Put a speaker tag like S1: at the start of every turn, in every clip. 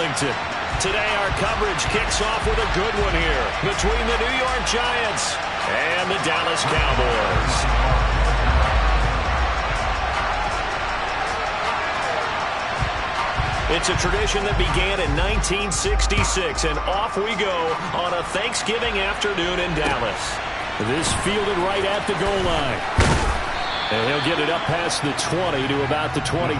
S1: Washington. Today our coverage kicks off with a good one here between the New York Giants and the Dallas Cowboys. It's a tradition that began in 1966, and off we go on a Thanksgiving afternoon in Dallas. This fielded right at the goal line. And he'll get it up past the 20 to about the 22.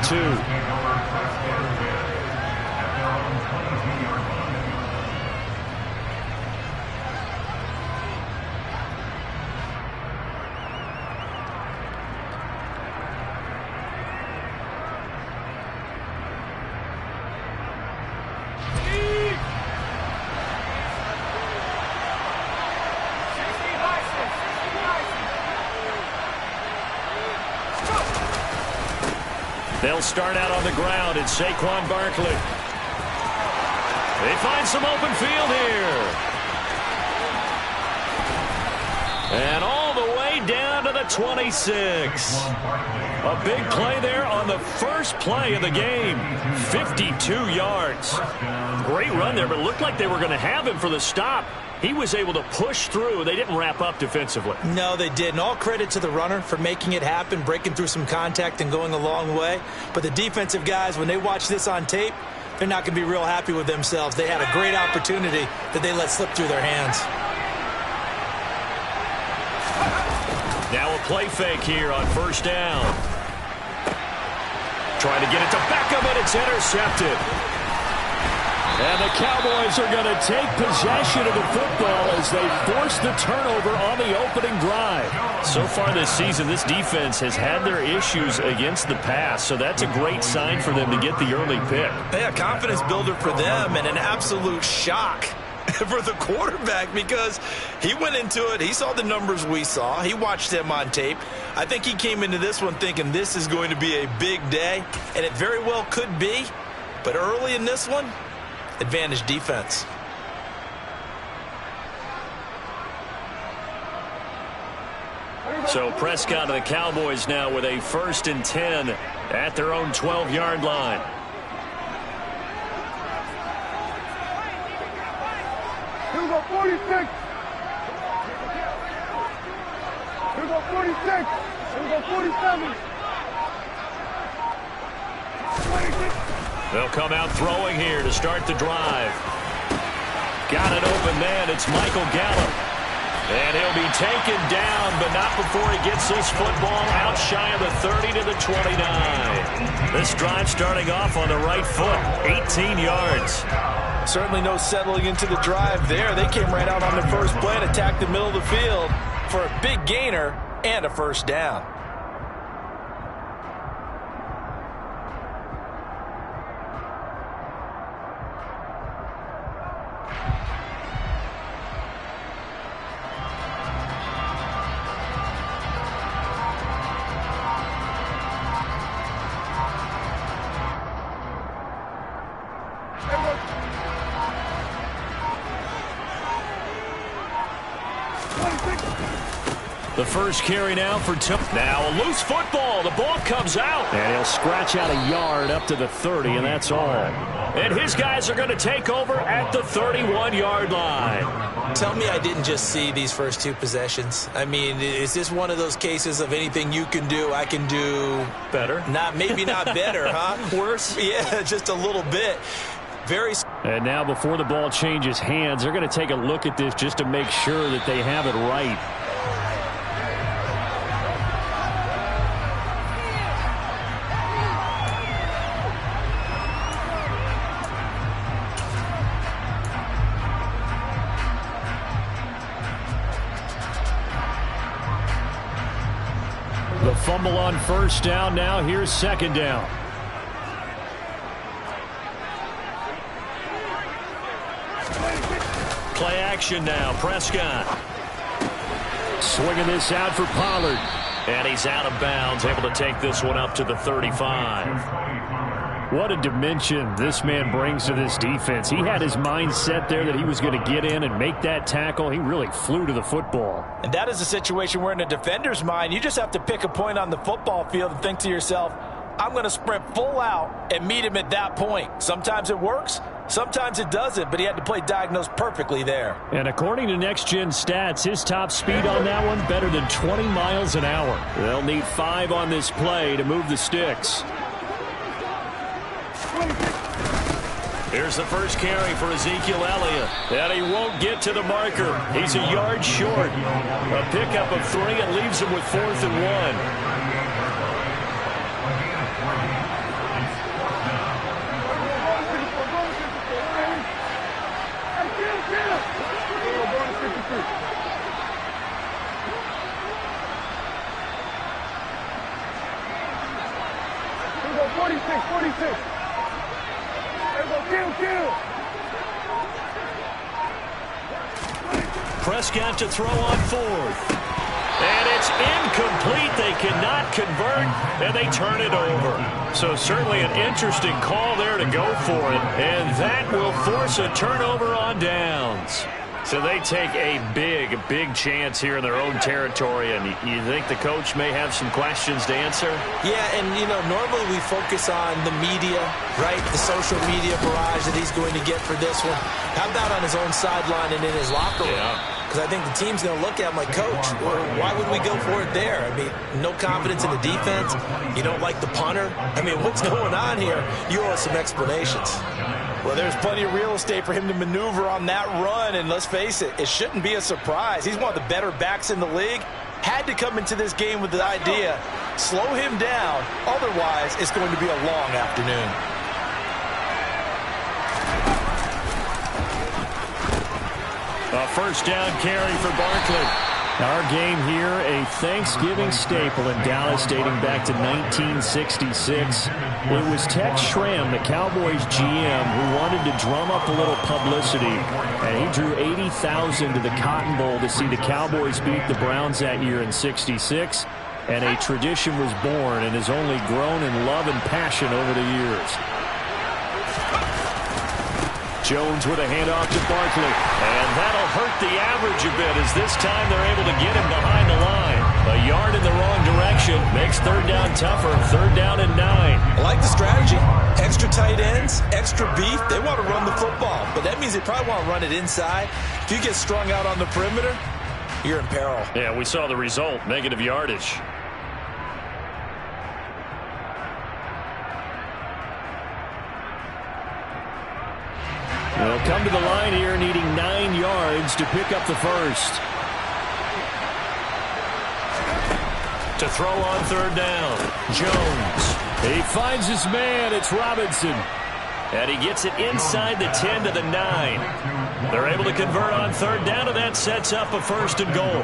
S1: They'll start out on the ground. It's Saquon Barkley. They find some open field here. And all the way down to the 26. A big play there on the first play of the game. 52 yards. Great run there, but it looked like they were going to have him for the stop. He was able to push through. They didn't wrap up defensively.
S2: No, they didn't. All credit to the runner for making it happen, breaking through some contact and going a long way. But the defensive guys, when they watch this on tape, they're not going to be real happy with themselves. They had a great opportunity that they let slip through their hands.
S1: Now a play fake here on first down. Trying to get it to Beckham, and it's intercepted. And the Cowboys are going to take possession of the football as they force the turnover on the opening drive. So far this season, this defense has had their issues against the pass, so that's a great sign for them to get the early pick.
S2: Yeah, confidence builder for them and an absolute shock for the quarterback because he went into it. He saw the numbers we saw. He watched them on tape. I think he came into this one thinking this is going to be a big day, and it very well could be. But early in this one, advantage defense.
S1: So Prescott and the Cowboys now with a 1st and 10 at their own 12-yard line.
S3: Here we go, 46. Here we go, 46. Here we go, 47. 26.
S1: They'll come out throwing here to start the drive. Got an open man. It's Michael Gallup. And he'll be taken down, but not before he gets this football out shy of the 30 to the 29. This drive starting off on the right foot, 18 yards.
S2: Certainly no settling into the drive there. They came right out on the first play and attacked the middle of the field for a big gainer and a first down.
S1: The first carry now for Tom. Now a loose football. The ball comes out. And he'll scratch out a yard up to the 30, and that's all. And his guys are going to take over at the 31-yard line.
S2: Tell me I didn't just see these first two possessions. I mean, is this one of those cases of anything you can do, I can do
S1: better?
S2: Maybe not better, huh?
S1: Worse?
S2: Yeah, just a little bit.
S1: And now before the ball changes hands, they're going to take a look at this just to make sure that they have it right. The fumble on first down. Now here's second down. Play action now. Prescott. Swinging this out for Pollard. And he's out of bounds, able to take this one up to the 35. What a dimension this man brings to this defense. He had his mind set there that he was going to get in and make that tackle. He really flew to the football.
S2: And that is a situation where in a defender's mind, you just have to pick a point on the football field and think to yourself, I'm going to sprint full out and meet him at that point. Sometimes it works. Sometimes it doesn't, but he had to play diagnose perfectly there.
S1: And according to Next Gen Stats, his top speed on that one better than 20 miles an hour. They'll need 5 on this play to move the sticks. Here's the first carry for Ezekiel Elliott. And he won't get to the marker. He's a yard short. A pickup of 3 and leaves him with 4th and 1. Prescott to throw on 4th. And it's incomplete. They cannot convert, and they turn it over. So certainly an interesting call there to go for it. And that will force a turnover on downs. So they take a big chance here in their own territory, and you think the coach may have some questions to answer?
S2: Yeah, and, normally we focus on the media, right, the social media barrage that he's going to get for this one. How about on his own sideline and in his locker room? Because I think the team's going to look at him like, Coach, why would we go for it there? I mean, no confidence in the defense. You don't like the punter. I mean, what's going on here? You owe us some explanations. Well, there's plenty of real estate for him to maneuver on that run, and let's face it, it shouldn't be a surprise. He's one of the better backs in the league. Had to come into this game with the idea, slow him down, otherwise it's going to be a long afternoon.
S1: A first down carry for Barkley. Our game here, a Thanksgiving staple in Dallas dating back to 1966. It was Tex Schramm, the Cowboys GM, who wanted to drum up a little publicity, and he drew 80,000 to the Cotton Bowl to see the Cowboys beat the Browns that year in '66, and a tradition was born and has only grown in love and passion over the years. Jones with a handoff to Barkley, and that'll hurt the average a bit as this time they're able to get him behind the line. A yard in the wrong direction makes 3rd down tougher. 3rd down and 9.
S2: I like the strategy. Extra tight ends, extra beef. They want to run the football, but that means they probably want to run it inside. If you get strung out on the perimeter, you're in peril.
S1: Yeah, we saw the result, negative yardage. They'll come to the line here needing 9 yards to pick up the first. To throw on 3rd down, Jones. He finds his man. It's Robinson. And he gets it inside the 10 to the 9. They're able to convert on 3rd down, and that sets up a 1st and goal.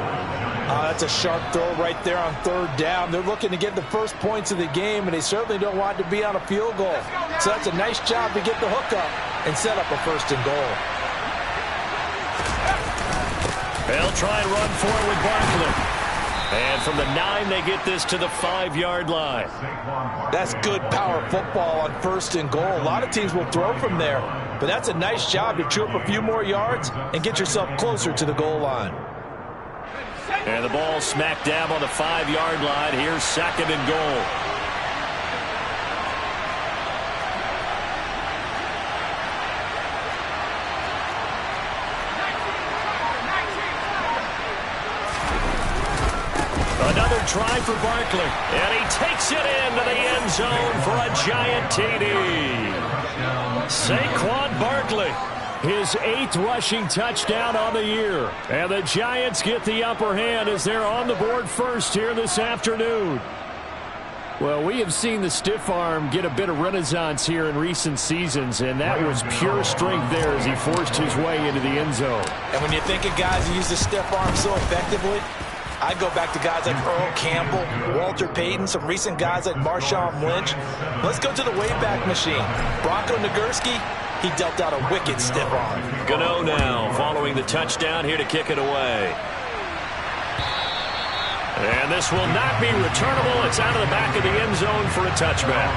S2: That's a sharp throw right there on 3rd down. They're looking to get the first points of the game, and they certainly don't want it to be on a field goal. So that's a nice job to get the hook up and set up a 1st and goal.
S1: They'll try and run forward with Barkley. And from the 9, they get this to the 5-yard line.
S2: That's good power football on 1st and goal. A lot of teams will throw from there, but that's a nice job to chew up a few more yards and get yourself closer to the goal line.
S1: And the ball smack dab on the 5-yard line. Here's 2nd and goal. Another try for Barkley. And he takes it into the end zone for a giant TD. Saquon Barkley. His 8th rushing touchdown on the year. And the Giants get the upper hand as they're on the board first here this afternoon. Well, we have seen the stiff arm get a bit of renaissance here in recent seasons, and that was pure strength there as he forced his way into the end zone.
S2: And when you think of guys who use the stiff arm so effectively, I go back to guys like Earl Campbell, Walter Payton, some recent guys like Marshawn Lynch. Let's go to the Wayback Machine. Bronco Nagurski, he dealt out a wicked stiff arm.
S1: Gano now following the touchdown here to kick it away. And this will not be returnable. It's out of the back of the end zone for a touchback.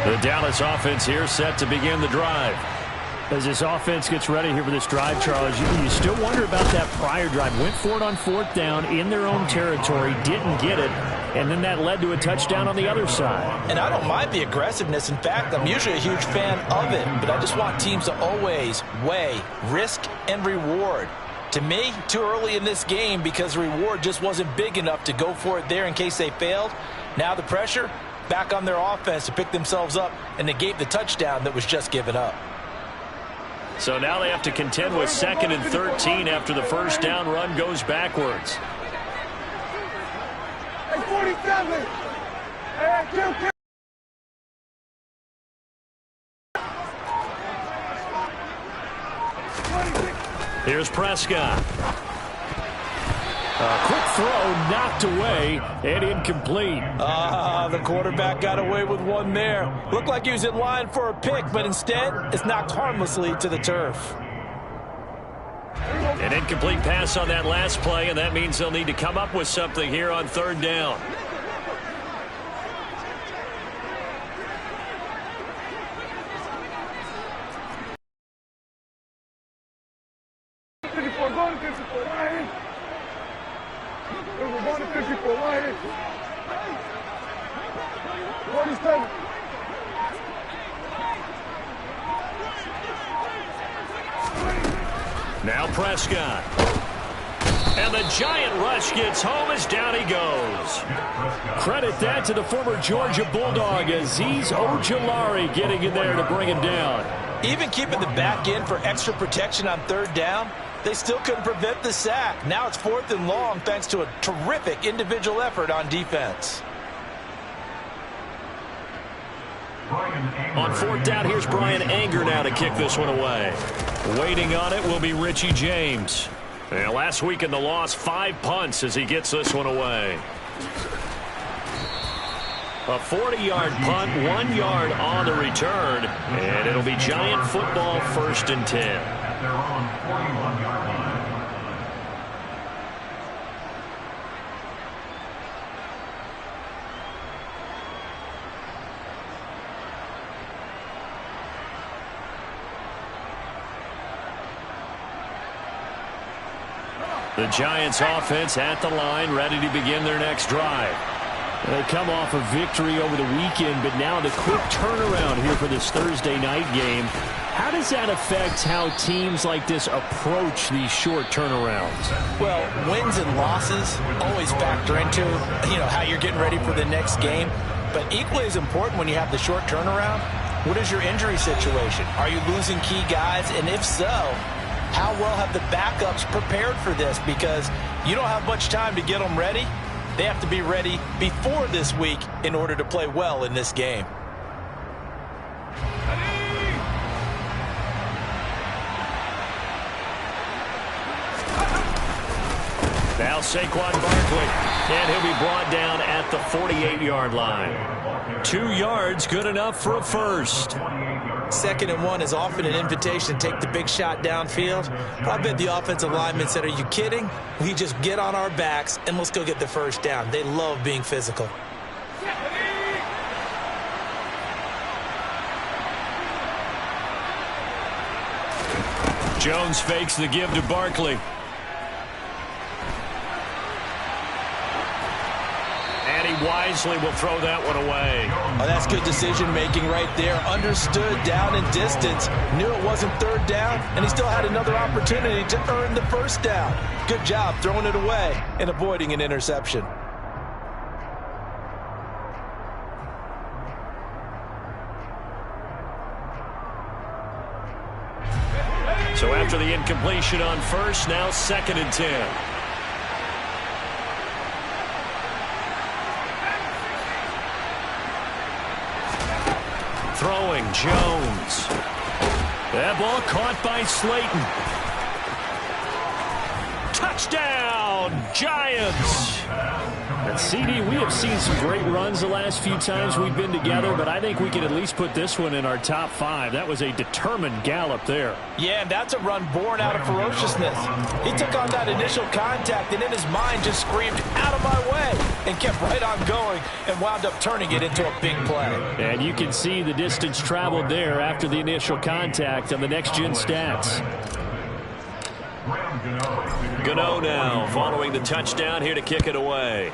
S1: The Dallas offense here set to begin the drive.
S4: As this offense gets ready here for this drive, Charles, you still wonder about that prior drive. Went for it on 4th down in their own territory, didn't get it, and then that led to a touchdown on the other side.
S2: And I don't mind the aggressiveness. In fact, I'm usually a huge fan of it, but I just want teams to always weigh risk and reward. To me, too early in this game because the reward just wasn't big enough to go for it there in case they failed. Now the pressure back on their offense to pick themselves up and negate the touchdown that was just given up.
S1: So now they have to contend with 2nd and 13 after the first down run goes backwards.
S3: Hey, 47. Hey, kill.
S1: Here's Prescott. A quick throw knocked away and incomplete.
S2: The quarterback got away with one there. Looked like he was in line for a pick, but instead it's knocked harmlessly to the turf.
S1: An incomplete pass on that last play, and that means they'll need to come up with something here on 3rd down. Now Prescott. And the giant rush gets home as down he goes.
S4: Credit that to the former Georgia Bulldog, Azeez Ojulari getting in there to bring him down.
S2: Even keeping the back end for extra protection on 3rd down, they still couldn't prevent the sack. Now it's 4th and long thanks to a terrific individual effort on defense.
S1: On 4th down, here's Brian Anger now to kick this one away. Waiting on it will be Richie James. And last week in the loss, 5 punts as he gets this one away. A 40-yard punt, 1 yard on the return, and it'll be Giant football 1st and 10.
S5: At their own 41-yard line.
S1: The Giants offense at the line, ready to begin their next drive.
S4: They come off a victory over the weekend, but now the quick turnaround here for this Thursday night game. How does that affect how teams like this approach these short turnarounds?
S2: Well, wins and losses always factor into, how you're getting ready for the next game. But equally as important when you have the short turnaround, what is your injury situation? Are you losing key guys? And if so, how well have the backups prepared for this? Because you don't have much time to get them ready. They have to be ready before this week in order to play well in this game.
S1: Now Saquon Barkley, and he'll be brought down at the 48-yard line. 2 yards, good enough for a first.
S2: 2nd and 1 is often an invitation to take the big shot downfield. I bet the offensive linemen said, are you kidding? We just get on our backs and let's go get the first down. They love being physical.
S1: Jones fakes the give to Barkley. And he wisely will throw that one away.
S2: Oh, that's good decision-making right there. Understood down and distance. Knew it wasn't 3rd down, and he still had another opportunity to earn the first down. Good job throwing it away and avoiding an interception.
S1: So after the incompletion on first, now 2nd and 10. Throwing, Jones. That ball caught by Slayton. Touchdown! Giants.
S4: And CD, we have seen some great runs the last few times we've been together, but I think we can at least put this one in our top 5. That was a determined gallop there.
S2: Yeah, and that's a run born out of ferociousness. He took on that initial contact, and in his mind just screamed, "Out of my way," and kept right on going and wound up turning it into a big play.
S4: And you can see the distance traveled there after the initial contact on the next-gen stats.
S1: Gano now following the touchdown here to kick it away.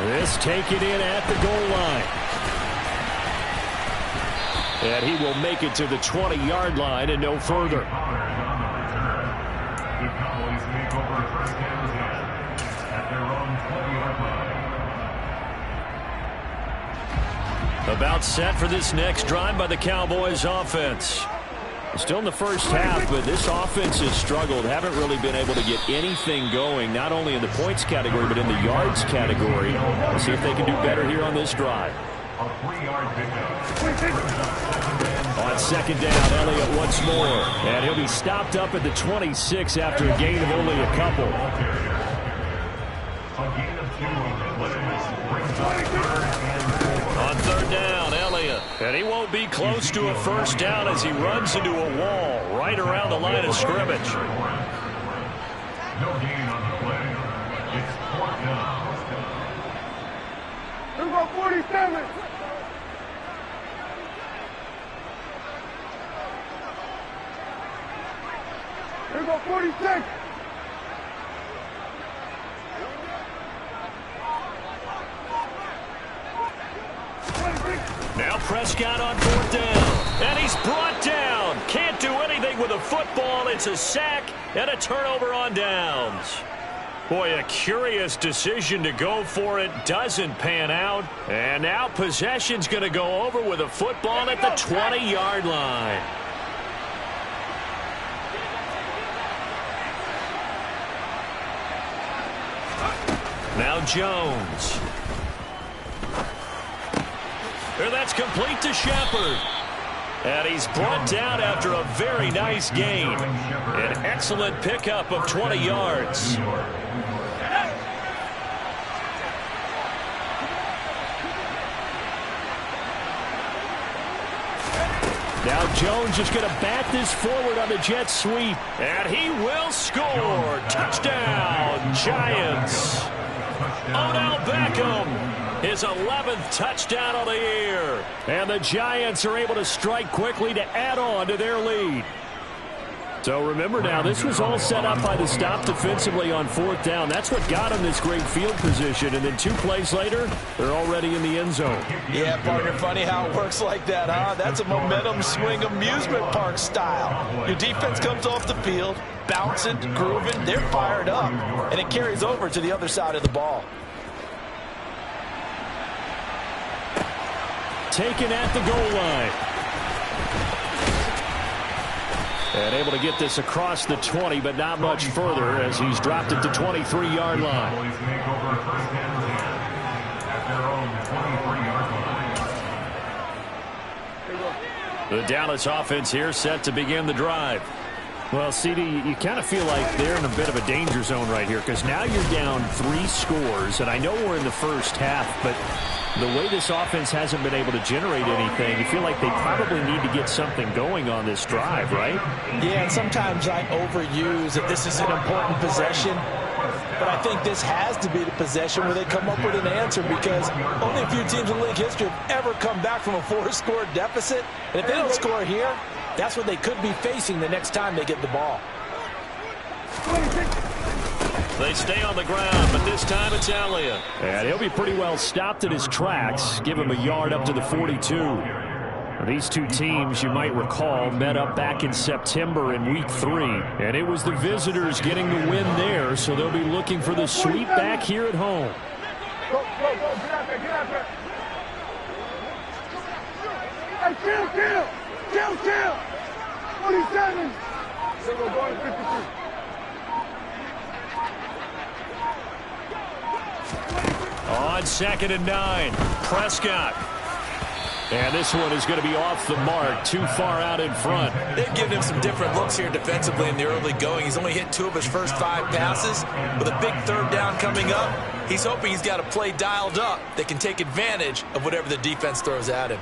S4: This taken in at the goal line. And he will make it to the 20-yard line and no further.
S1: About set for this next drive by the Cowboys offense.
S4: Still in the first half, but this offense has struggled. Haven't really been able to get anything going, not only in the points category, but in the yards category. We'll see if they can do better here on this drive. On second down, Elliott once more. And he'll be stopped up at the 26 after a gain of only a couple.
S1: On third down, Elliott. And he won't be close to a first down as he runs into a wall right around the line of scrimmage.
S5: No gain on the play. It's 4th down.
S3: Here we go, 47. Here we go, 46.
S1: Now Prescott on 4th down. And he's brought down. Can't do anything with a football. It's a sack and a turnover on downs. Boy, a curious decision to go for it. Doesn't pan out. And now possession's going to go over with a football at the 20-yard line. Now Jones. And that's complete to Shepard. And he's brought down after a very nice gain. An excellent pickup of 20 yards.
S4: Now Jones is going to bat this forward on the jet sweep.
S1: And he will score. Touchdown, Giants. Odell Beckham. His 11th touchdown of the year.
S4: And the Giants are able to strike quickly to add on to their lead. So remember now, this was all set up by the stop defensively on 4th down. That's what got them this great field position. And then 2 plays later, they're already in the end zone.
S2: Yeah, partner, funny how it works like that, huh? That's a momentum swing amusement park style. Your defense comes off the field, bouncing, grooving, they're fired up, and it carries over to the other side of the ball.
S4: Taken at the goal line. And able to get this across the 20, but not much further as he's dropped it to 23-yard line.
S1: The Dallas offense here set to begin the drive.
S4: Well, CD, you kind of feel like they're in a bit of a danger zone right here because now you're down 3 scores, and I know we're in the first half, but the way this offense hasn't been able to generate anything, you feel like they probably need to get something going on this drive, right?
S2: Yeah, and sometimes I overuse that this is an important possession, but I think this has to be the possession where they come up with an answer because only a few teams in league history have ever come back from a 4-score deficit, and if they don't score here, that's what they could be facing the next time they get the ball.
S1: They stay on the ground, but this time it's Elliott.
S4: And he'll be pretty well stopped at his tracks. Give him a yard up to the 42. These two teams, you might recall, met up back in September in Week 3. And it was the visitors getting the win there, so they'll be looking for the sweep back here at home.
S3: Go, go, go. Get out there, get out there. Hey, chill. 47. So we're going to 52.
S1: On 2nd and 9, Prescott.
S4: And this one is going to be off the mark, too far out in front.
S2: They've given him some different looks here defensively in the early going. He's only hit 2 of his first 5 passes. With a big 3rd down coming up, he's hoping he's got a play dialed up that can take advantage of whatever the defense throws at him.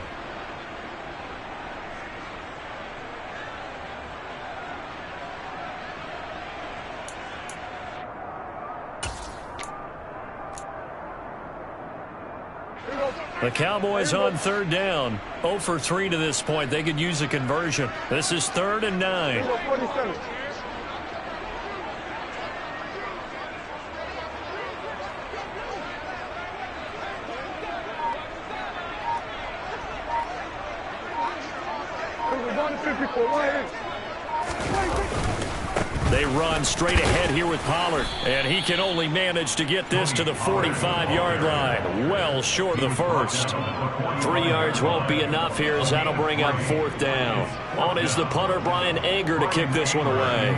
S4: The Cowboys on 3rd down. 0 for 3 to this point. They could use a conversion. This is 3rd and 9. They run straight ahead here with Pollard, and he can only manage to get this to the 45-yard line. Well short of the first. 3 yards won't be enough here as that'll bring up 4th down. On is the punter, Brian Anger, to kick this one away.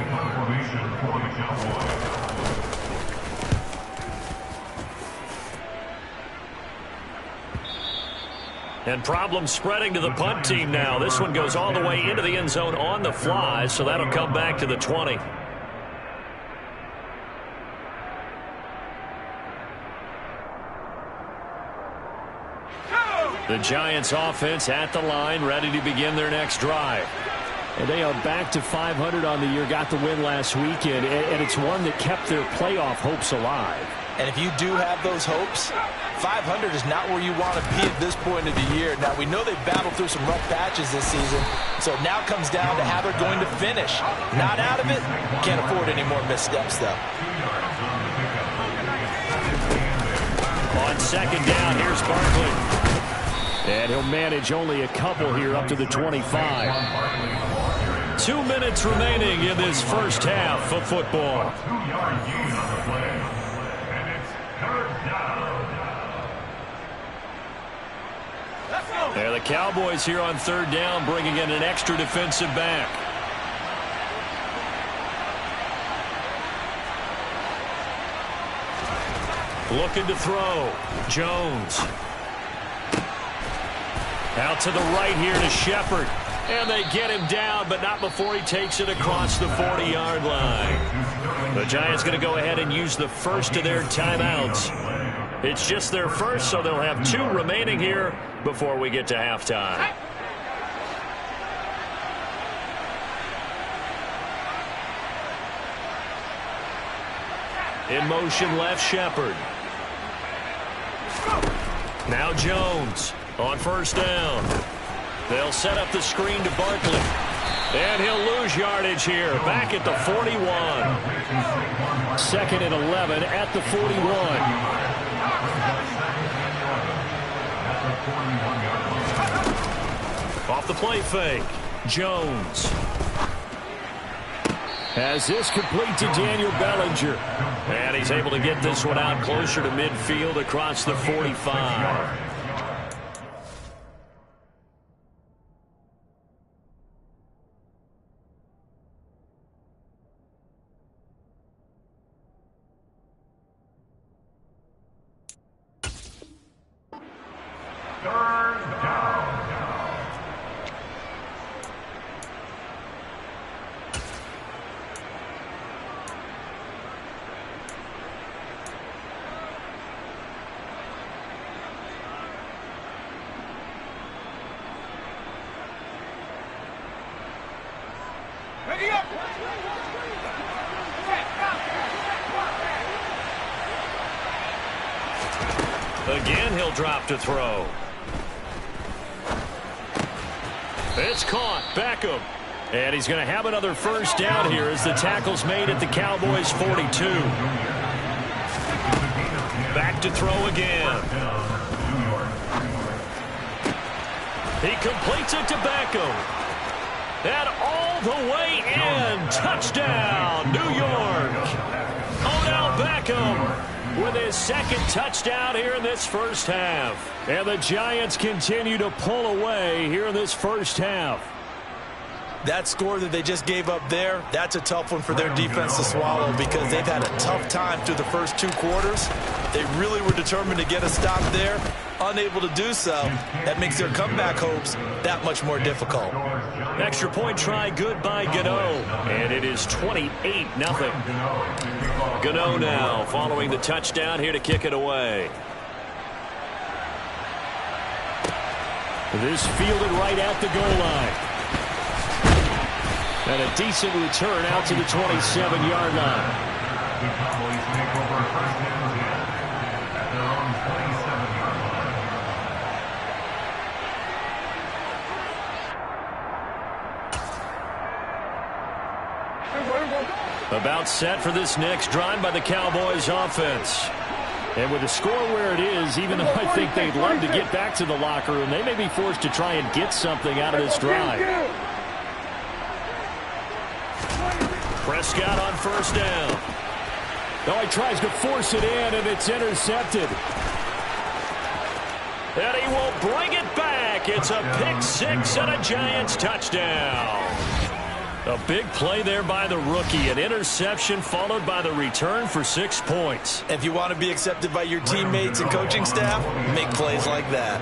S4: And problems spreading to the punt team now. This one goes all the way into the end zone on the fly, so that'll come back to the 20. The Giants offense at the line, ready to begin their next drive. And they are back to 500 on the year, got the win last weekend, and it's one that kept their playoff hopes alive.
S2: And if you do have those hopes, 500 is not where you want to be at this point of the year. Now, we know they've battled through some rough patches this season, so it now comes down to how they're going to finish. Not out of it, can't afford any more missteps, though.
S4: On 2nd down, here's Barkley. And he'll manage only a couple here up to the 25. 2 minutes remaining in this first half of football.
S5: 2-yard gain on the play, and it's 3rd down.
S4: There, the Cowboys here on 3rd down, bringing in an extra defensive back. Looking to throw. Jones. Out to the right here to Shepard. And they get him down, but not before he takes it across the 40-yard line. The Giants going to go ahead and use the first of their timeouts. It's just their first, so they'll have 2 remaining here before we get to halftime. In motion left, Shepard. Now Jones on 1st down. They'll set up the screen to Barkley. And he'll lose yardage here. Back at the 41. 2nd and 11 at the 41. Off the play fake. Jones has this complete to Daniel Bellinger. And he's able to get this one out closer to midfield across the 45. Again, he'll drop to throw. It's caught. Beckham. And he's going to have another first down here as the tackle's made at the Cowboys' 42. Back to throw again. He completes it to Beckham. And all the way in. Touchdown, New York. Odell Beckham with his 2nd touchdown here in this first half. And the Giants continue to pull away here in this first half.
S2: That score that they just gave up there, that's a tough one for their defense to swallow because they've had a tough time through the first 2 quarters. They really were determined to get a stop there, unable to do so. That makes their comeback hopes that much more difficult.
S1: Extra point try good by Gano, and it is 28-0. Gano now following the touchdown here to kick it away.
S4: This fielded right at the goal line. And a decent return out to the 27-yard line.
S5: The Cowboys take over 1st and 10 at their own 27-yard line.
S1: About set for this next drive by the Cowboys offense.
S4: And with the score where it is, even though I think they'd love to get back to the locker room, they may be forced to try and get something out of this drive.
S1: Prescott on 1st down.
S4: Oh, he tries to force it in, and it's intercepted.
S1: And he will bring it back. It's a pick 6 and a Giants touchdown. A big play there by the rookie. An interception followed by the return for 6 points.
S2: If you want to be accepted by your teammates and coaching staff, make plays like that.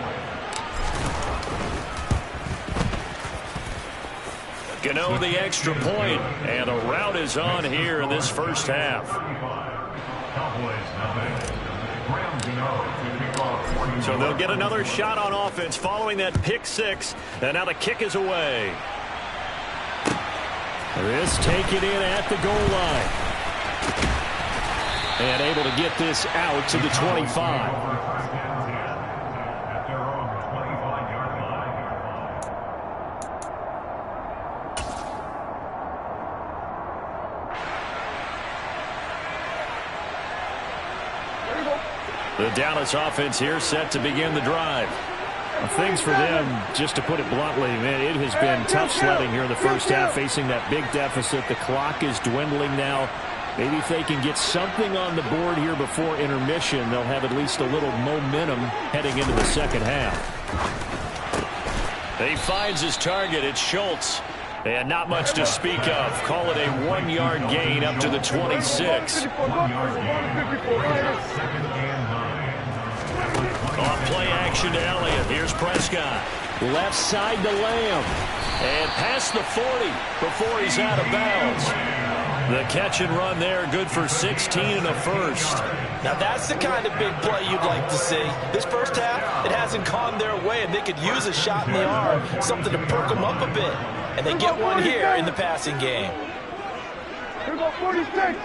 S1: Gano the extra point, and a route is on here in this first half. So they'll get another shot on offense following that pick 6, and now the kick is away.
S4: This taken in at the goal line. And able to get this out to the 25.
S1: The Dallas offense here set to begin the drive.
S4: Things for them, just to put it bluntly, man, it has been tough sledding here in the first half, facing that big deficit. The clock is dwindling now. Maybe if they can get something on the board here before intermission, they'll have at least a little momentum heading into the second half.
S1: He finds his target. It's Schultz. And not much to speak of. Call it a 1-yard gain up to the 26. Off play action to Elliott. Here's Prescott.
S4: Left side to Lamb.
S1: And past the 40 before he's out of bounds. The catch and run there, good for 16 and a first.
S2: Now that's the kind of big play you'd like to see. This first half, it hasn't gone their way, and they could use a shot in the arm, something to perk them up a bit. And they get one here in the passing game.
S3: Here we go, 46.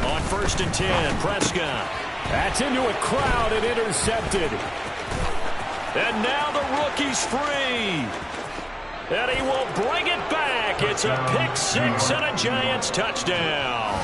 S1: On 1st and 10, Prescott.
S4: That's into a crowd and intercepted.
S1: And now the rookie's free. And he will bring it back. It's a pick 6 and a Giants touchdown.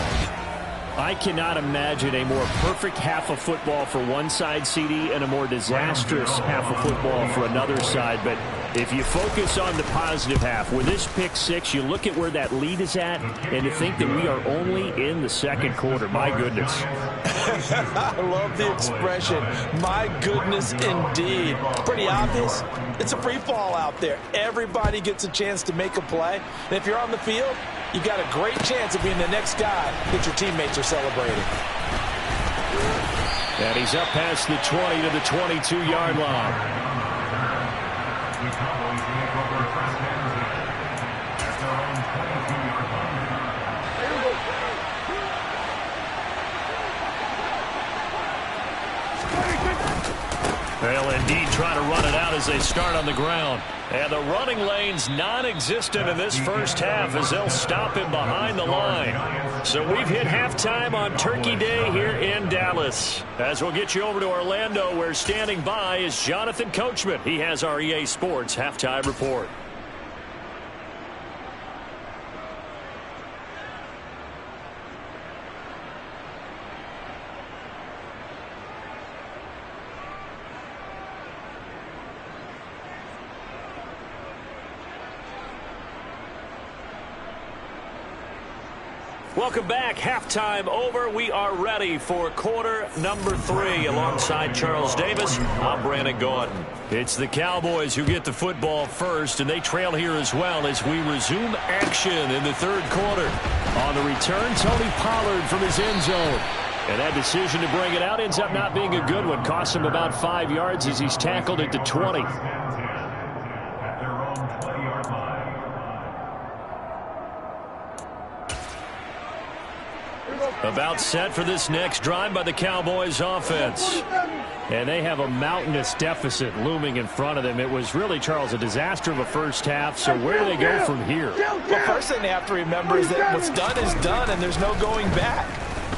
S4: I cannot imagine a more perfect half of football for one side, CD, and a more disastrous half of football for another side. But if you focus on the positive half, with this pick 6, you look at where that lead is at, and to think that we are only in the second quarter. My goodness.
S2: I love the expression. My goodness, indeed. Pretty obvious. It's a free fall out there. Everybody gets a chance to make a play. And if you're on the field, you've got a great chance of being the next guy that your teammates are celebrating.
S4: And he's up past the 20 to the 22-yard line.
S5: The Cowboys take over 1st and 10 at their own 22-yard line.
S1: They'll indeed try to run it out as they start on the ground. And the running lane's non-existent in this first half as they'll stop him behind the line. So we've hit halftime on Turkey Day here in Dallas. As we'll get you over to Orlando, where standing by is Jonathan Coachman. He has our EA Sports halftime report. Welcome back. Halftime over. We are ready for quarter number 3. Alongside Charles Davis, I'm Brandon Gordon. It's the Cowboys who get the football first, and they trail here as well as we resume action in the third quarter. On the return, Tony Pollard from his end zone. And that decision to bring it out ends up not being a good one. Costs him about 5 yards as he's tackled at the 20.
S5: At their own 20-yard line.
S1: About set for this next drive by the Cowboys offense.
S4: And they have a mountainous deficit looming in front of them. It was really, Charles, a disaster of a first half. So where do they go from here?
S2: Well, first thing they have to remember is that what's done is done, and there's no going back.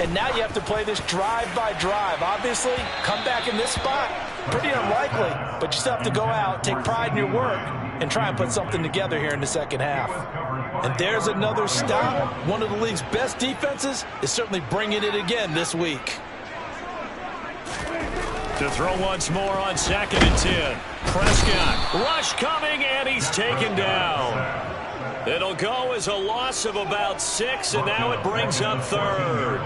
S2: And now you have to play this drive by drive. Obviously, come back in this spot, pretty unlikely. But you still have to go out, take pride in your work, and try and put something together here in the second half. And there's another stop. One of the league's best defenses is certainly bringing it again this week.
S1: To throw once more on 2nd and 10. Prescott, rush coming, and he's taken down. It'll go as a loss of about 6, and now it brings up 3rd.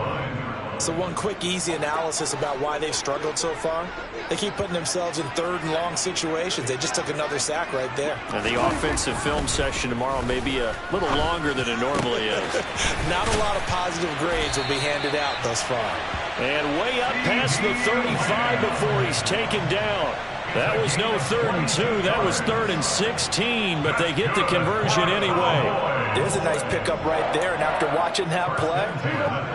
S2: So one quick, easy analysis about why they've struggled so far. They keep putting themselves in 3rd and long situations. They just took another sack right there.
S1: And the offensive film session tomorrow may be a little longer than it normally is.
S2: Not a lot of positive grades will be handed out thus far.
S1: And way up past the 35 before he's taken down. That was no 3rd and 2. That was 3rd and 16, but they get the conversion anyway.
S2: There's a nice pickup right there, and after watching that play,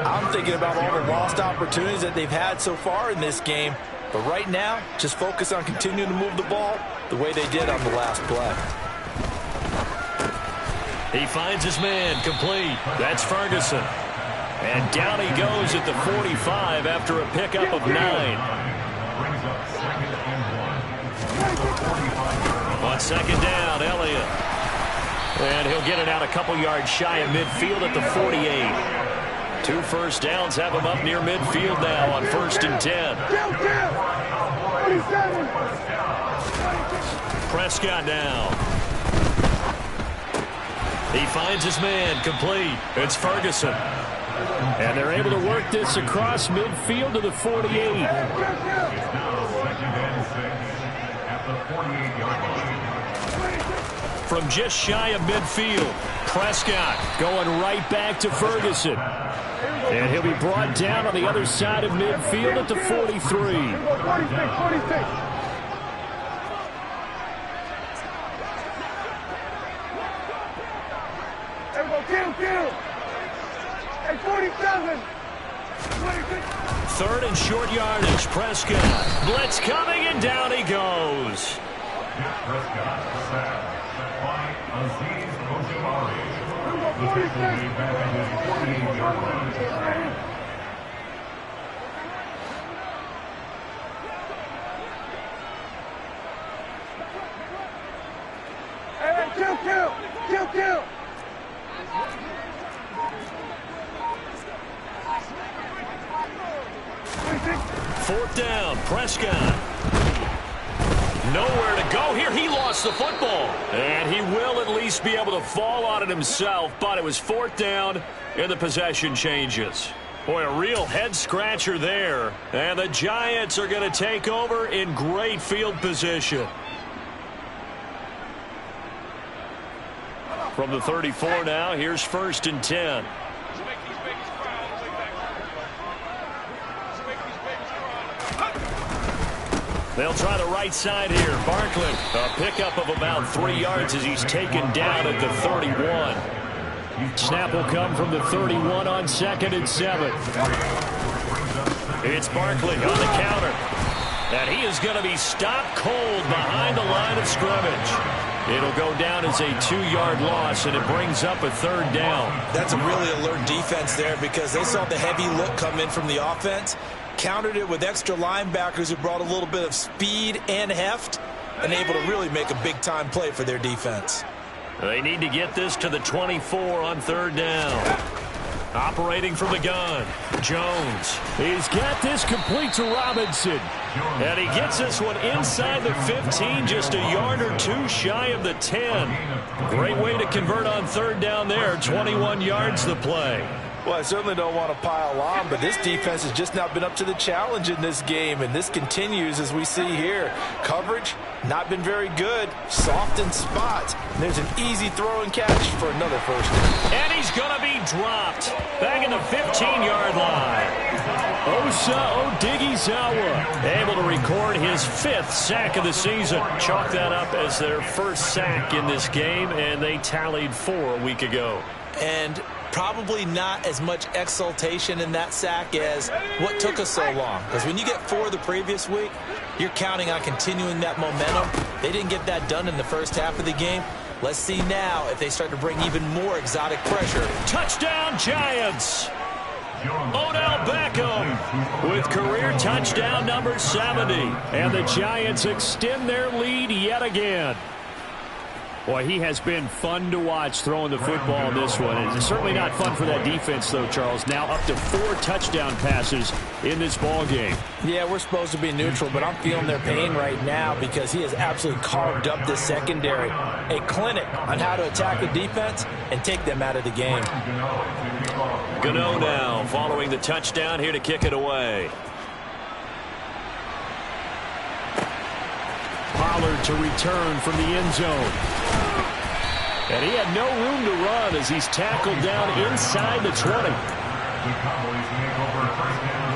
S2: I'm thinking about all the lost opportunities that they've had so far in this game. But right now, just focus on continuing to move the ball the way they did on the last play.
S1: He finds his man complete. That's Ferguson. And down he goes at the 45 after a pickup of 9.
S5: Brings up 2nd and 1.
S1: On 2nd down, Elliott. And he'll get it out a couple yards shy of midfield at the 48. 2 first downs have him up near midfield now on 1st and 10. Prescott now. He finds his man complete. It's Ferguson.
S4: And they're able to work this across midfield to the 48.
S5: It's now 2nd and 6 at the 48-yard line.
S1: From just shy of midfield, Prescott going right back to Ferguson.
S4: And he'll be brought down on the other side of midfield at the 43.
S3: 46. There we go, kill. Hey, 47.
S1: 3rd and short yardage, Prescott. Blitz coming, and down he goes.
S5: Prescott sacked by Azeez Ojulari. The tackle made back at his 48-yard line.
S3: Hey, kill.
S1: 4th down, Prescott. Nowhere to go here. He lost the football. And he will at least be able to fall on it himself, but it was 4th down, and the possession changes. Boy, a real head-scratcher there. And the Giants are going to take over in great field position. From the 34 now, here's 1st and 10. They'll try the right side here. Barkley, a pickup of about 3 yards as he's taken down at the 31. Snap will come from the 31 on 2nd and 7. It's Barkley on the counter. And he is going to be stopped cold behind the line of scrimmage. It'll go down as a 2-yard loss, and it brings up a 3rd down.
S2: That's a really alert defense there because they saw the heavy look come in from the offense, countered it with extra linebackers who brought a little bit of speed and heft, and able to really make a big-time play for their defense.
S1: They need to get this to the 24 on 3rd down. Operating from the gun, Jones.
S4: He's got this complete to Robinson.
S1: And he gets this one inside the 15, just a yard or 2 shy of the 10. Great way to convert on 3rd down there, 21 yards the play.
S2: Well, I certainly don't want to pile on, but this defense has just not been up to the challenge in this game, and this continues as we see here. Coverage, not been very good, soft in spots. And there's an easy throw and catch for another first down.
S1: And he's going to be dropped back in the 15-yard line.
S4: Osa Odighizuwa
S1: Able to record his 5th sack of the season. Chalk that up as their first sack in this game, and they tallied 4 a week ago.
S2: And probably not as much exultation in that sack as what took us so long. Because when you get 4 the previous week, you're counting on continuing that momentum. They didn't get that done in the first half of the game. Let's see now if they start to bring even more exotic pressure.
S1: Touchdown, Giants! Odell Beckham with career touchdown number 70.
S4: And the Giants extend their lead yet again. Boy, he has been fun to watch throwing the football in this one. It's certainly not fun for that defense, though, Charles. Now up to 4 touchdown passes in this ball game.
S2: Yeah, we're supposed to be neutral, but I'm feeling their pain right now because he has absolutely carved up this secondary. A clinic on how to attack the defense and take them out of the game.
S1: Gano now following the touchdown here to kick it away.
S4: Pollard to return from the end zone. And he had no room to run as he's tackled down inside the 20.
S5: The Cowboys make over first down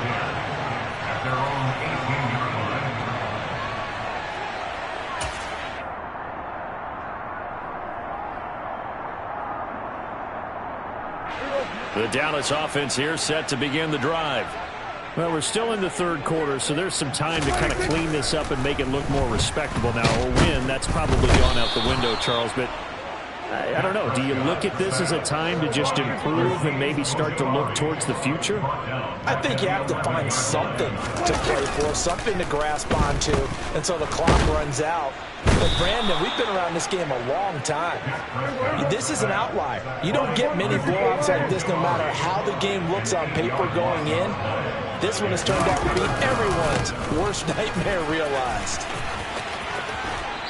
S5: at their own 18-yard line.
S1: The Dallas offense here set to begin the drive.
S4: Well, we're still in the third quarter, so there's some time to kind of clean this up and make it look more respectable. Now, a win, that's probably gone out the window, Charles, but I don't know. Do you look at this as a time to just improve and maybe start to look towards the future?
S2: I think you have to find something to play for, something to grasp onto until the clock runs out. But, Brandon, we've been around this game a long time. This is an outlier. You don't get many blowouts like this no matter how the game looks on paper going in. This one has turned out to be everyone's worst nightmare realized.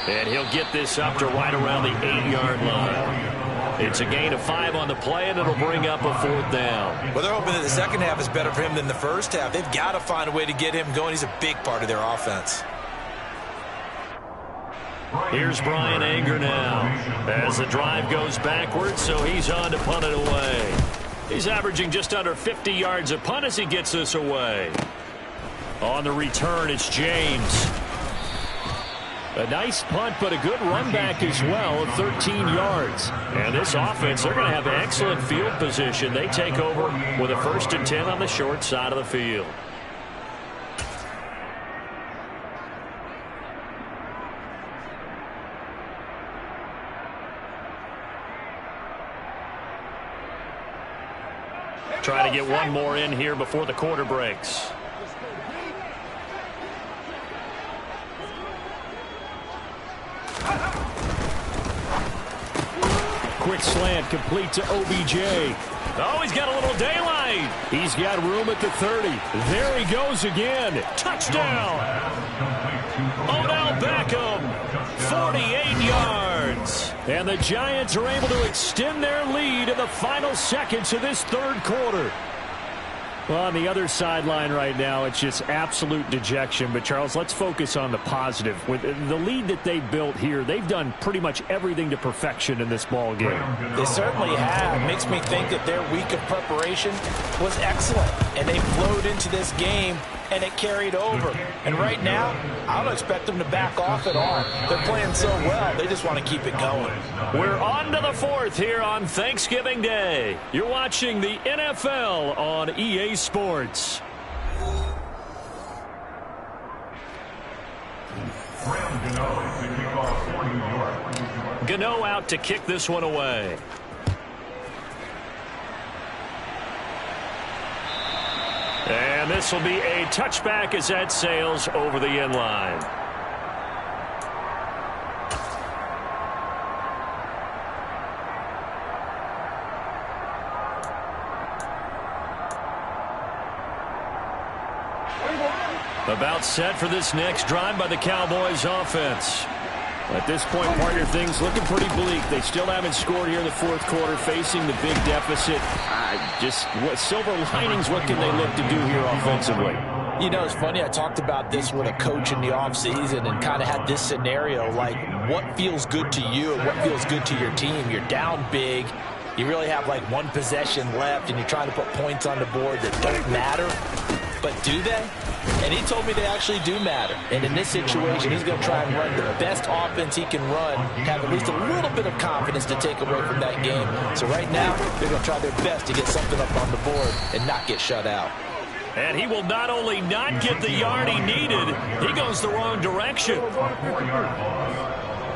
S1: And he'll get this up to right around the 8-yard line. It's a gain of 5 on the play, and it'll bring up a 4th down.
S2: Well, they're hoping that the second half is better for him than the first half. They've got to find a way to get him going. He's a big part of their offense.
S1: Here's Brian Anger now as the drive goes backwards, so he's on to punt it away. He's averaging just under 50 yards a punt as he gets this away. On the return, it's James. A nice punt, but a good run back as well of 13 yards. And this offense, they're going to have excellent field position. They take over with a 1st and 10 on the short side of the field. Trying to get one more in here before the quarter breaks.
S4: Quick slant complete to OBJ.
S1: Oh, he's got a little daylight.
S4: He's got room at the 30. There he goes again.
S1: Touchdown. Odell Beckham, 48 yards.
S4: And the Giants are able to extend their lead in the final seconds of this third quarter. Well, on the other sideline right now, it's just absolute dejection. But, Charles, let's focus on the positive. With the lead that they built here, they've done pretty much everything to perfection in this ball game.
S2: They certainly have. It makes me think that their week of preparation was excellent. And they flowed into this game, and it carried over. And right now, I don't expect them to back off at all. They're playing so well, they just want to keep it going.
S1: We're on to the 4th here on Thanksgiving Day. You're watching the NFL on EA Sports. Gano out to kick this one away. And this will be a touchback as that sails over the end line. About set for this next drive by the Cowboys offense.
S4: At this point, partner, things looking pretty bleak. They still haven't scored here in the fourth quarter, facing the big deficit. Just what silver linings, what can they look to do here offensively?
S2: You know, it's funny, I talked about this with a coach in the offseason and kind of had this scenario, like what feels good to you and what feels good to your team. You're down big. You really have like one possession left, and you're trying to put points on the board that don't matter. But do they? And he told me they actually do matter. And in this situation, he's going to try and run the best offense he can run, have at least a little bit of confidence to take away from that game. So right now, they're going to try their best to get something up on the board and not get shut out.
S1: And he will not only not get the yard he needed, he goes the wrong direction.
S5: 4-yard loss.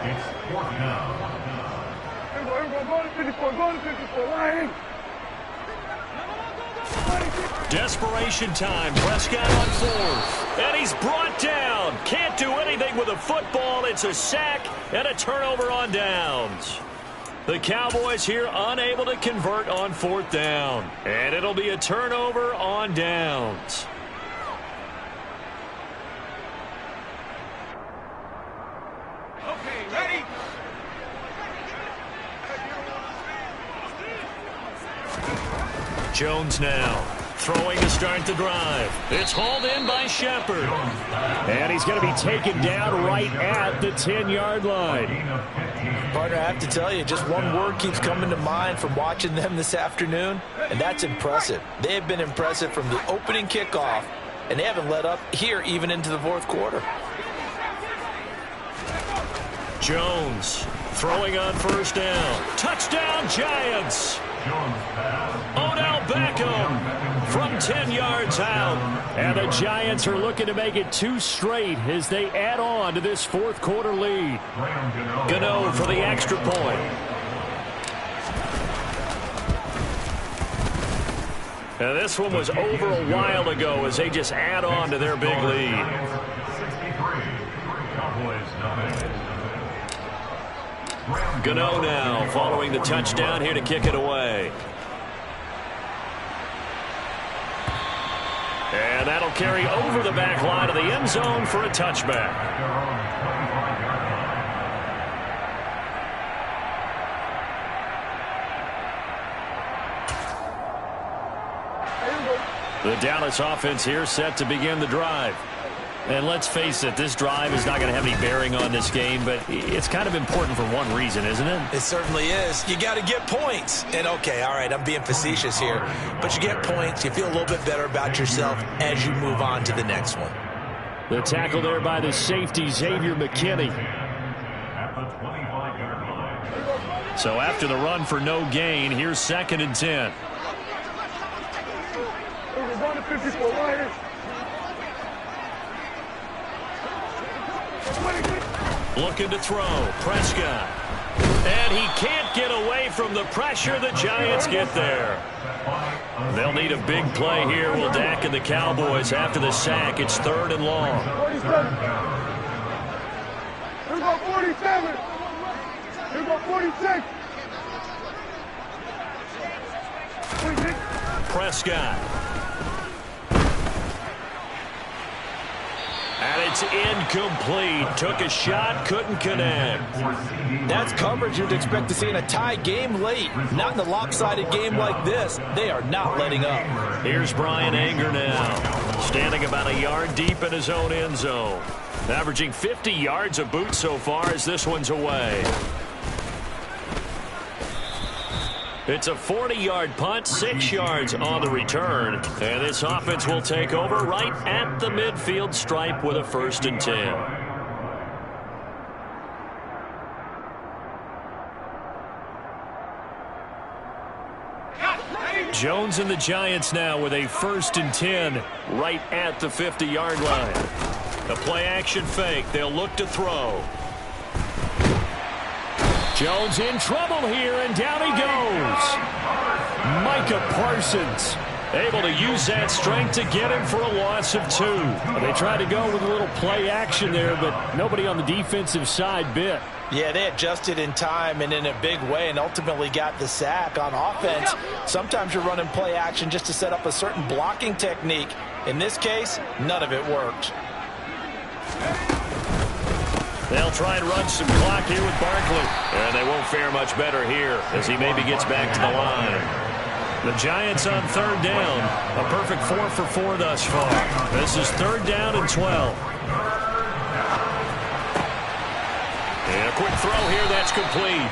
S5: It's 4th down.
S1: Desperation time. Prescott on 4th. And he's brought down. Can't do anything with a football. It's a sack and a turnover on downs. The Cowboys here unable to convert on 4th down. And it'll be a turnover on downs.
S3: Okay, ready?
S1: Jones now throwing to start the drive. It's hauled in by Shepard.
S4: And he's going to be taken down right at the 10-yard line.
S2: Partner, I have to tell you, just one word keeps coming to mind from watching them this afternoon, and that's impressive. They have been impressive from the opening kickoff, and they haven't let up here even into the fourth quarter.
S1: Jones throwing on 1st down. Touchdown, Giants. Odell Beckham from 10 yards out.
S4: And the Giants are looking to make it 2 straight as they add on to this fourth quarter lead.
S1: Gano for the extra point. Now this one was over a while ago as they just add on to their big lead.
S5: 63. Cowboys nothing.
S1: Gano now following the touchdown here to kick it away. And that'll carry over the back line of the end zone for a touchback. The Dallas offense here set to begin the drive. And let's face it, this drive is not going to have any bearing on this game, but it's kind of important for one reason, isn't it?
S2: It certainly is. You got to get points. And, okay, all right, I'm being facetious here, but you get points, you feel a little bit better about yourself as you move on to the next one.
S4: The tackle there by the safety, Xavier McKinney.
S5: At the 25-yard line.
S1: So after the run for no gain, here's 2nd and 10. Looking to throw. Prescott. And he can't get away from the pressure. The Giants get there. They'll need a big play here. Will Dak and the Cowboys after the sack. It's 3rd and long.
S3: 47. Here we go 47. Here we go 46.
S1: Prescott. And it's incomplete. Took a shot, couldn't connect.
S2: That's coverage you'd expect to see in a tie game late. Not in a lopsided game like this. They are not letting up.
S1: Here's Brian Anger now, standing about a yard deep in his own end zone. Averaging 50 yards a boot so far as this one's away. It's a 40-yard punt, 6 yards on the return. And this offense will take over right at the midfield stripe with a 1st and 10. Jones and the Giants now with a 1st and 10 right at the 50-yard line. A play-action fake. They'll look to throw.
S4: Jones in trouble here, and down he goes. Micah Parsons able to use that strength to get him for a loss of 2. They tried to go with a little play action there, but nobody on the defensive side bit.
S2: Yeah, they adjusted in time and in a big way and ultimately got the sack. On offense, sometimes you're running play action just to set up a certain blocking technique. In this case, none of it worked.
S1: They'll try and run some clock here with Barkley. And they won't fare much better here as he maybe gets back to the line. The Giants on third down. A perfect 4 for 4 thus far. This is third down and 12. And a quick throw here that's complete.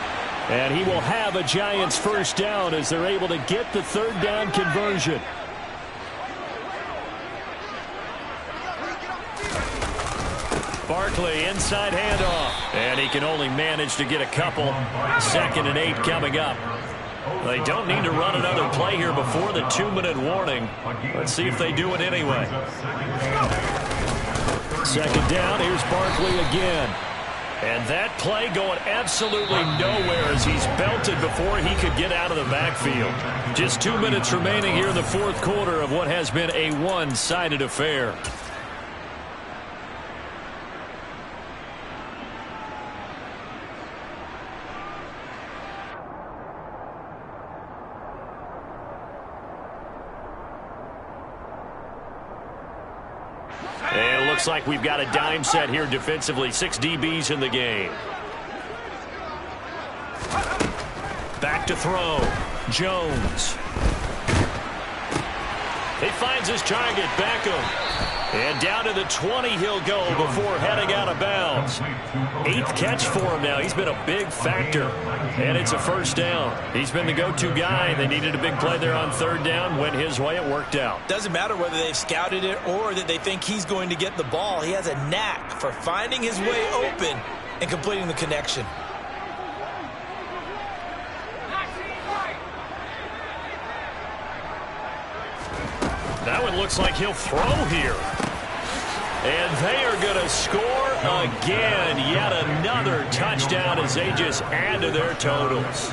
S1: And he will have a Giants first down as they're able to get the third down conversion. Barkley inside handoff. And he can only manage to get a couple. 2nd and 8 coming up. They don't need to run another play here before the 2-minute warning. Let's see if they do it anyway. 2nd down. Here's Barkley again. And that play going absolutely nowhere as he's belted before he could get out of the backfield. Just 2 minutes remaining here in the fourth quarter of what has been a one-sided affair. And it looks like we've got a dime set here defensively. 6 DBs in the game. Back to throw. Jones. He finds his target, Beckham. And down to the 20 he'll go before heading out of bounds. 8th catch for him now. He's been a big factor. And it's a first down. He's been the go-to guy. They needed a big play there on third down. Went his way. It worked out.
S2: Doesn't matter whether they've scouted it or that they think he's going to get the ball. He has a knack for finding his way open and completing the connection.
S1: That one looks like he'll throw here. And they are going to score again. Yet another touchdown as they just add to their totals.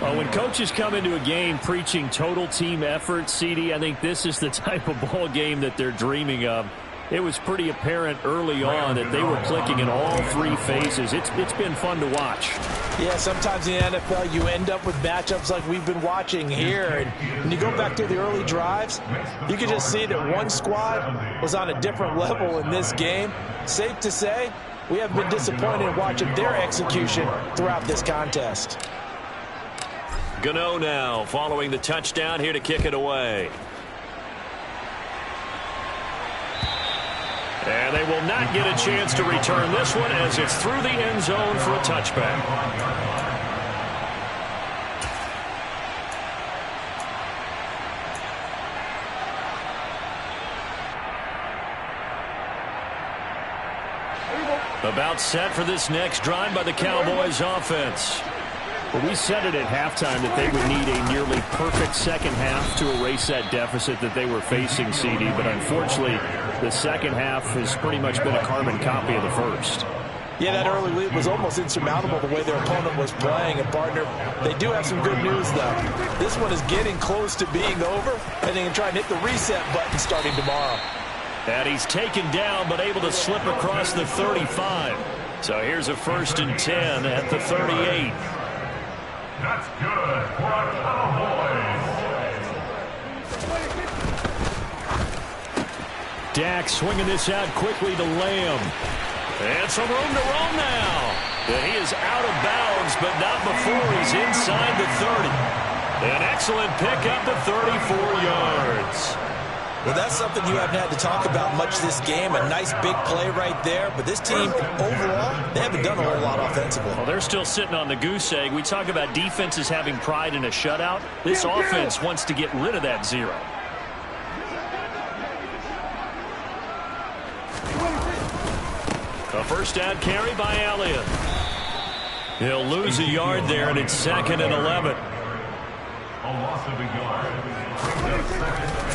S4: Well, when coaches come into a game preaching total team effort, CD, I think this is the type of ball game that they're dreaming of. It was pretty apparent early on that they were clicking in all 3 phases. It's been fun to watch.
S2: Yeah, sometimes in the NFL you end up with matchups like we've been watching here. And when you go back to the early drives, you can just see that one squad was on a different level in this game. Safe to say, we have been disappointed in watching their execution throughout this contest.
S1: Gano now following the touchdown here to kick it away. And they will not get a chance to return this one as it's through the end zone for a touchback. About set for this next drive by the Cowboys offense.
S4: Well, we said it at halftime that they would need a nearly perfect second half to erase that deficit that they were facing, CD. But unfortunately, the second half has pretty much been a carbon copy of the first.
S2: Yeah, that early lead was almost insurmountable the way their opponent was playing. And, partner, they do have some good news, though. This one is getting close to being over, and they can try and hit the reset button starting tomorrow.
S1: And he's taken down but able to slip across the 35. So here's a 1st and 10 at the 38.
S5: That's good for a Cowboys.
S1: Dak swinging this out quickly to Lamb. And some room to roam now. And he is out of bounds, but not before he's inside the 30. An excellent pickup to 34 yards.
S2: Well, that's something you haven't had to talk about much this game. A nice big play right there. But this team, overall, they haven't done a whole lot offensively.
S1: Well, they're still sitting on the goose egg. We talk about defenses having pride in a shutout. This offense wants to get rid of that 0. A first down carry by Elliott. He'll lose a yard there, and it's 2nd and 11.
S5: A loss of a yard.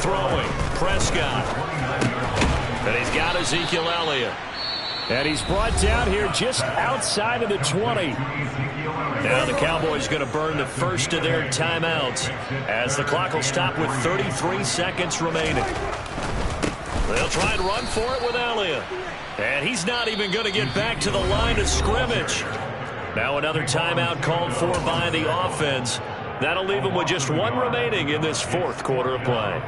S1: Throwing, Prescott. And he's got Ezekiel Elliott. And he's brought down here just outside of the 20. Now the Cowboys going to burn the first of their timeouts as the clock will stop with 33 seconds remaining. They'll try and run for it with Elliott. And he's not even going to get back to the line of scrimmage. Now another timeout called for by the offense. That'll leave them with just 1 remaining in this fourth quarter of play.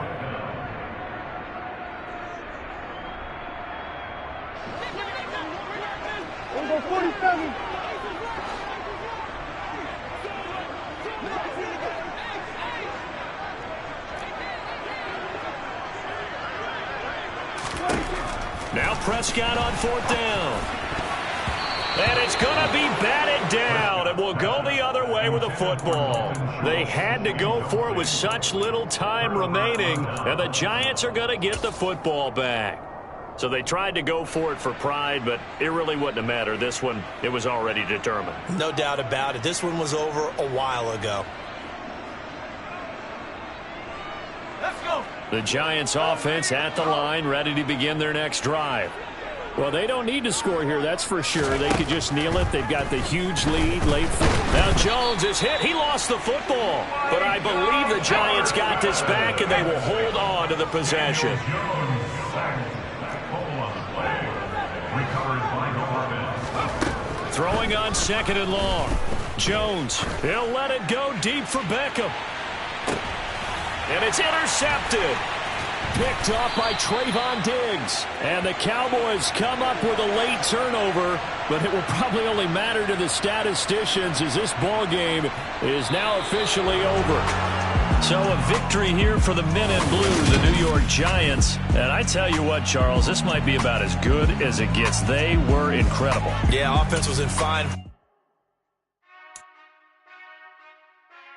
S3: We'll go
S1: Now Prescott on 4th down. And it's going to be batted down. It will go the other way with the football. They had to go for it with such little time remaining, and the Giants are going to get the football back. So they tried to go for it for pride, but it really wouldn't have mattered. This one, it was already determined.
S2: No doubt about it. This one was over a while ago.
S3: Let's go.
S1: The Giants offense at the line, ready to begin their next drive.
S4: Well, they don't need to score here, that's for sure. They could just kneel it. They've got the huge lead late.
S1: Now Jones is hit. He lost the football. But I believe the Giants got this back, and they will hold on to the possession. Throwing on 2nd and long. Jones, he'll let it go deep for Beckham. And it's intercepted.
S4: Picked off by Trayvon Diggs. And the Cowboys come up with a late turnover, but it will probably only matter to the statisticians as this ball game is now officially over.
S1: So a victory here for the men in blue, the New York Giants. And I tell you what, Charles, this might be about as good as it gets. They were incredible.
S2: Yeah, offense was in fine